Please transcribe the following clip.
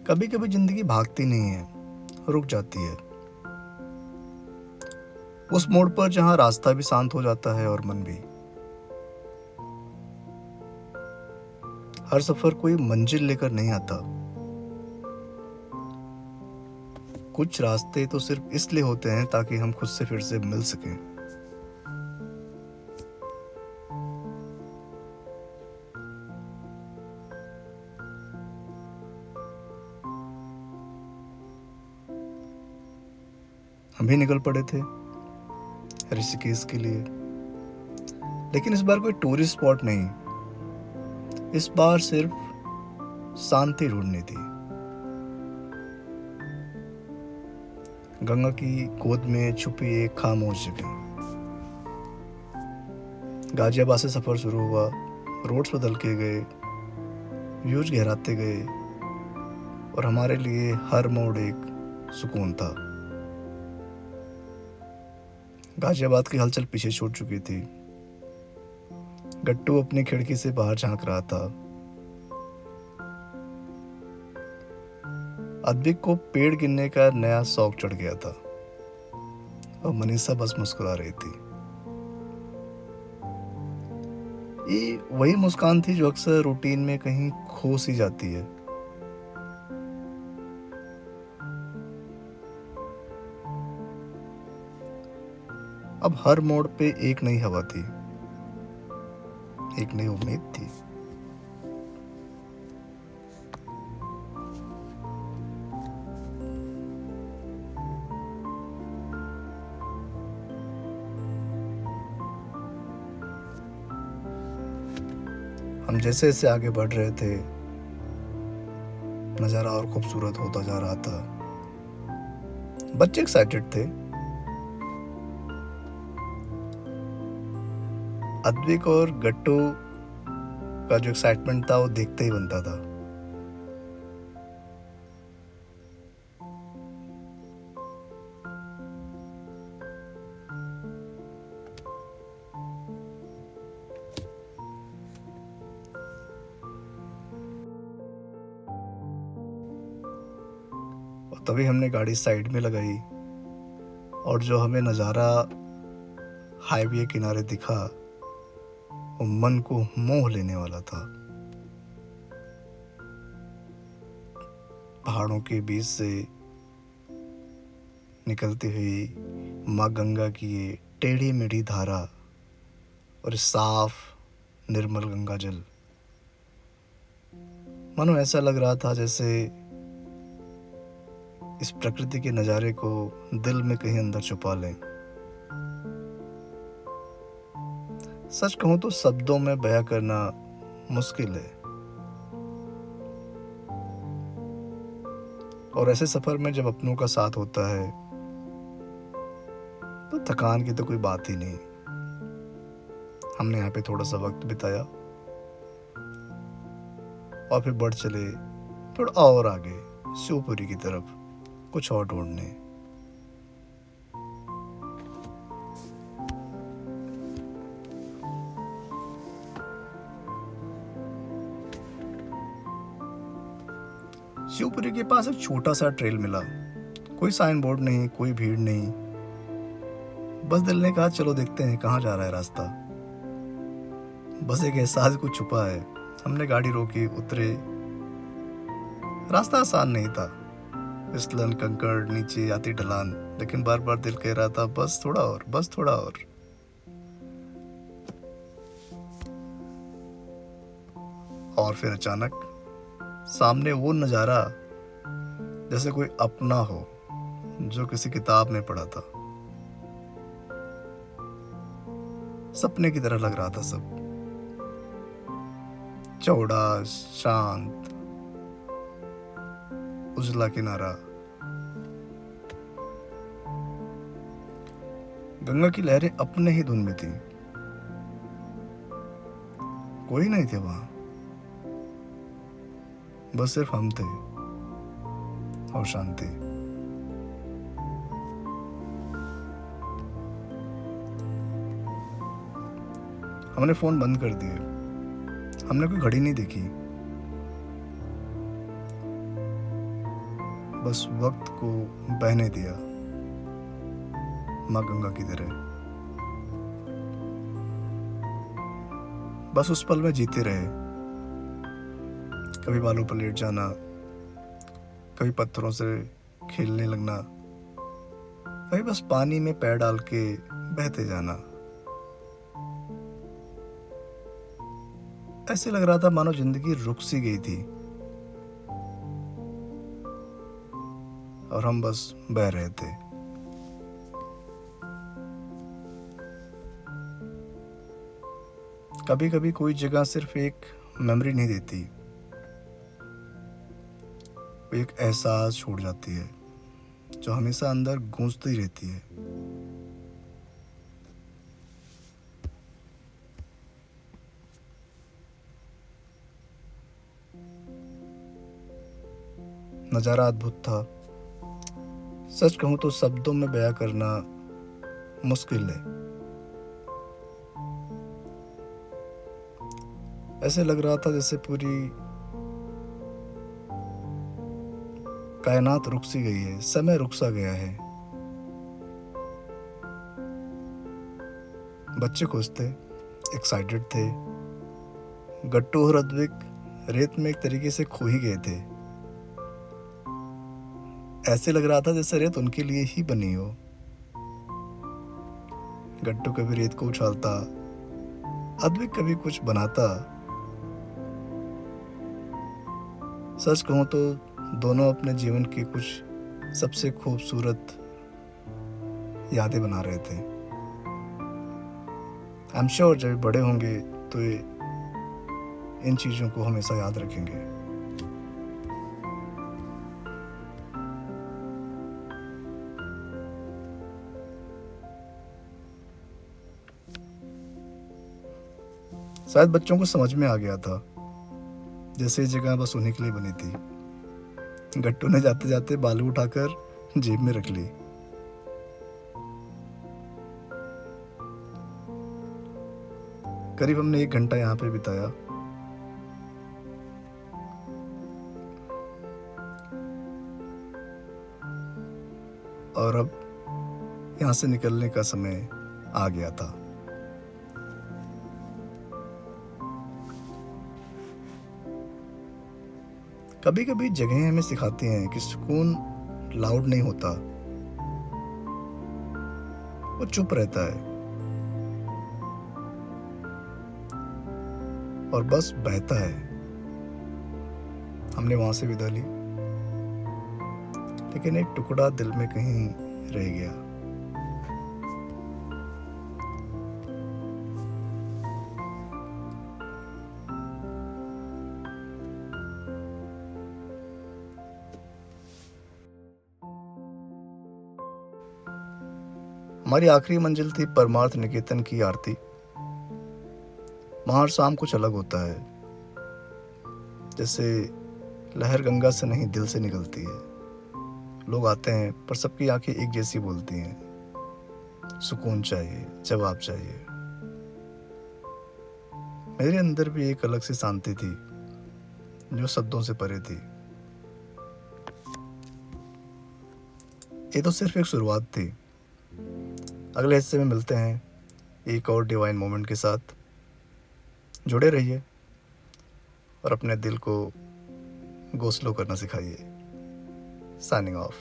कभी कभी जिंदगी भागती नहीं है, रुक जाती है। उस मोड़ पर जहाँ रास्ता भी शांत हो जाता है और मन भी। हर सफर कोई मंजिल लेकर नहीं आता। कुछ रास्ते तो सिर्फ इसलिए होते हैं ताकि हम खुद से फिर से मिल सकें। हम भी निकल पड़े थे ऋषिकेश के लिए, लेकिन इस बार कोई टूरिस्ट स्पॉट नहीं। इस बार सिर्फ शांति ढूंढनी थी। गंगा की गोद में छुपी एक खामोश जगह। गाजियाबाद से सफर शुरू हुआ, रोड्स बदल के गए, व्यूज गहराते गए, और हमारे लिए हर मोड़ एक सुकून था। गाजियाबाद की हलचल पीछे छूट चुकी थी। गट्टू अपनी खिड़की से बाहर झांक रहा था। अद्विक को पेड़ गिनने का नया शौक चढ़ गया था और मनीषा बस मुस्कुरा रही थी। ये वही मुस्कान थी जो अक्सर रूटीन में कहीं खो सी जाती है। अब हर मोड़ पे एक नई हवा थी, एक नई उम्मीद थी। हम जैसे जैसे आगे बढ़ रहे थे, नज़ारा और खूबसूरत होता जा रहा था। बच्चे एक्साइटेड थे। अद्विक और गट्टू का जो एक्साइटमेंट था वो देखते ही बनता था। और तभी हमने गाड़ी साइड में लगाई और जो हमें नज़ारा हाईवे किनारे दिखा वो मन को मोह लेने वाला था। पहाड़ों के बीच से निकलती हुई माँ गंगा की ये टेढ़ी मेढ़ी धारा और साफ निर्मल गंगा जल, मानो ऐसा लग रहा था जैसे इस प्रकृति के नज़ारे को दिल में कहीं अंदर छुपा लें। सच कहूं तो शब्दों में बयां करना मुश्किल है, और ऐसे सफर में जब अपनों का साथ होता है तो थकान की तो कोई बात ही नहीं। हमने यहाँ पे थोड़ा सा वक्त बिताया और फिर बढ़ चले थोड़ा और आगे शिवपुरी की तरफ, कुछ और ढूंढने। शिवपुरी के पास एक छोटा सा ट्रेल मिला। कोई साइन बोर्ड नहीं, कोई भीड़ नहीं, बस दिल ने कहा चलो देखते हैं कहाँ जा रहा है रास्ता। बस एक एहसास कुछ छुपा है। हमने गाड़ी रोकी, उतरे। रास्ता आसान नहीं था, फिसलन, कंकड़, नीचे आती ढलान, लेकिन बार बार दिल कह रहा था बस थोड़ा और, बस थोड़ा और। और फिर अचानक सामने वो नज़ारा जैसे कोई अपना हो जो किसी किताब में पढ़ा था। सपने की तरह लग रहा था सब, चौड़ा, शांत, उजला किनारा। गंगा की लहरें अपने ही धुन में थी। कोई नहीं थे वहां, बस सिर्फ हम थे और शांति। हमने फोन बंद कर दिए। हमने कोई घड़ी नहीं देखी, बस वक्त को बहने दिया माँ गंगा की तरह। बस उस पल में जीते रहे, कभी बालों पर लेट जाना, कभी पत्थरों से खेलने लगना, कभी बस पानी में पैर डाल के बहते जाना। ऐसे लग रहा था मानो जिंदगी रुक सी गई थी और हम बस बह रहे थे। कभी कभी कोई जगह सिर्फ एक मेमोरी नहीं देती, वो एक एहसास छोड़ जाती है जो हमेशा अंदर गूंजती रहती है। नज़ारा अद्भुत था। सच कहूँ तो शब्दों में बयां करना मुश्किल है। ऐसे लग रहा था जैसे पूरी कायनात रुक सी गई है, समय रुक सा गया है। बच्चे खुश थे, एक्साइटेड थे। गट्टू और अद्विक रेत में एक तरीके से खो ही गए थे। ऐसे लग रहा था जैसे रेत उनके लिए ही बनी हो। गट्टू कभी रेत को उछालता, अद्विक कभी कुछ बनाता। सच कहूं तो दोनों अपने जीवन की कुछ सबसे खूबसूरत यादें बना रहे थे। आई एम श्योर जब बड़े होंगे तो इन चीज़ों को हमेशा याद रखेंगे। शायद बच्चों को समझ में आ गया था जैसे ये जगह बस उन्हीं के लिए बनी थी। गट्टू ने जाते जाते बालू उठाकर जेब में रख ली। करीब हमने 1 घंटा यहाँ पे बिताया। और अब यहाँ से निकलने का समय आ गया था। कभी कभी जगहें हमें सिखाती हैं कि सुकून लाउड नहीं होता, वो चुप रहता है और बस बहता है। हमने वहां से विदा ली, लेकिन एक टुकड़ा दिल में कहीं रह गया। हमारी आखिरी मंजिल थी परमार्थ निकेतन की आरती। वहाँ हर शाम कुछ अलग होता है, जैसे लहर गंगा से नहीं दिल से निकलती है। लोग आते हैं पर सबकी आंखें एक जैसी बोलती हैं, सुकून चाहिए, जवाब चाहिए। मेरे अंदर भी एक अलग सी शांति थी जो शब्दों से परे थी। ये तो सिर्फ एक शुरुआत थी। अगले हिस्से में मिलते हैं एक और डिवाइन मोमेंट के साथ। जुड़े रहिए और अपने दिल को गो स्लो करना सिखाइए। Signing off.